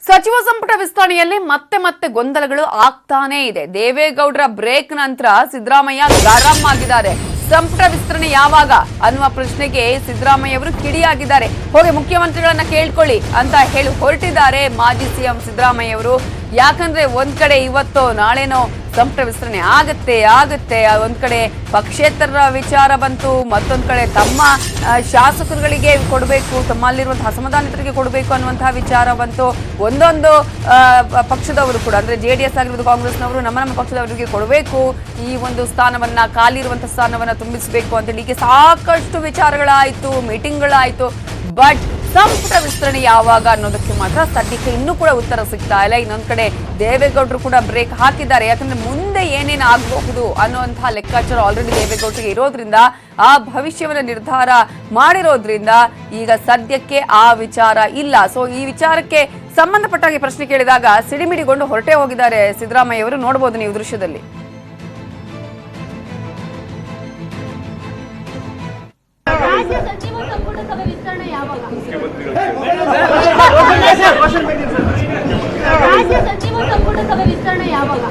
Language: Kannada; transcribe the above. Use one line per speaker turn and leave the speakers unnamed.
ಸಚಿವ ಸಂಪುಟ ವಿಸ್ತರಣೆಯಲ್ಲಿ ಮತ್ತೆ ಮತ್ತೆ ಗೊಂದಲಗಳು ಆಗ್ತಾನೇ ಇದೆ. ದೇವೇಗೌಡರ ಬ್ರೇಕ್ ನಂತರ ಸಿದ್ದರಾಮಯ್ಯ ಗರಂ ಆಗಿದ್ದಾರೆ. ಸಂಪುಟ ವಿಸ್ತರಣೆ ಯಾವಾಗ ಅನ್ನುವ ಪ್ರಶ್ನೆಗೆ ಸಿದ್ದರಾಮಯ್ಯ ಅವರು ಕಿಡಿಯಾಗಿದ್ದಾರೆ. ಹೋಗಿ ಮುಖ್ಯಮಂತ್ರಿಗಳನ್ನ ಕೇಳ್ಕೊಳ್ಳಿ ಅಂತ ಹೇಳಿ ಹೊರಟಿದ್ದಾರೆ ಮಾಜಿ ಸಿಎಂ ಸಿದ್ದರಾಮಯ್ಯ ಅವರು. ಯಾಕಂದ್ರೆ ಒಂದ್ ಕಡೆ ಇವತ್ತೋ ನಾಳೆನೋ ಸಂಪುಟ ವಿಸ್ತರಣೆ ಆಗತ್ತೆ. ಒಂದ್ ಕಡೆ ಪಕ್ಷೇತರ ವಿಚಾರ ಬಂತು, ಮತ್ತೊಂದ್ ಕಡೆ ತಮ್ಮ ಶಾಸಕರುಗಳಿಗೆ ಕೊಡಬೇಕು, ತಮ್ಮಲ್ಲಿರುವಂತಹ ಅಸಮಾಧಾನಿತರಿಗೆ ಕೊಡಬೇಕು ಅನ್ನುವಂತಹ ವಿಚಾರ ಬಂತು. ಒಂದೊಂದು ಪಕ್ಷದವರು ಕೂಡ ಅಂದ್ರೆ JDS ಆಗಿರ್ಬೋದು, ಕಾಂಗ್ರೆಸ್ನವರು ನಮ್ಮ ಪಕ್ಷದವರಿಗೆ ಕೊಡಬೇಕು, ಈ ಒಂದು ಸ್ಥಾನವನ್ನ ಖಾಲಿ ಇರುವಂತಹ ಸ್ಥಾನವನ್ನ ತುಂಬಿಸಬೇಕು ಅಂತ ಹೇಳಿ ಸಾಕಷ್ಟು ವಿಚಾರಗಳಾಯ್ತು, ಮೀಟಿಂಗ್ಗಳಾಯ್ತು. ಬಟ್ ಸಂಪುಟ ವಿಸ್ತರಣೆ ಯಾವಾಗ ಅನ್ನೋದಕ್ಕೆ ಮಾತ್ರ ಸದ್ಯಕ್ಕೆ ಇನ್ನೂ ಕೂಡ ಉತ್ತರ ಸಿಗ್ತಾ ಇಲ್ಲ. ಇನ್ನೊಂದ್ ಕಡೆ ದೇವೇಗೌಡರು ಕೂಡ ಬ್ರೇಕ್ ಹಾಕಿದ್ದಾರೆ. ಯಾಕಂದ್ರೆ ಮುಂದೆ ಏನೇನು ಆಗಬಹುದು ಅನ್ನುವಂತಹ ಲೆಕ್ಕಾಚಾರ ಆಲ್ರೆಡಿ ದೇವೇಗೌಡರಿಗೆ ಇರೋದ್ರಿಂದ, ಆ ಭವಿಷ್ಯವನ್ನ ನಿರ್ಧಾರ ಮಾಡಿರೋದ್ರಿಂದ ಈಗ ಸದ್ಯಕ್ಕೆ ಆ ವಿಚಾರ ಇಲ್ಲ. ಸೊ ಈ ವಿಚಾರಕ್ಕೆ ಸಂಬಂಧಪಟ್ಟಾಗಿ ಪ್ರಶ್ನೆ ಕೇಳಿದಾಗ ಸಿಡಿಮಿಡಿಗೊಂಡು ಹೊರಟೆ ಹೋಗಿದ್ದಾರೆ ಸಿದ್ದರಾಮಯ್ಯ ಅವರು. ನೋಡಬಹುದು ನೀವು ದೃಶ್ಯದಲ್ಲಿ.
ರಾಜ್ಯ ಸಚಿವ ಸಂಪುಟ ಸಭೆ ವಿಸ್ತರಣೆ ಯಾವಾಗ? ರಾಜ್ಯ ಸಚಿವ ಸಂಪುಟ ಸಭೆ ವಿಸ್ತರಣೆ ಯಾವಾಗ?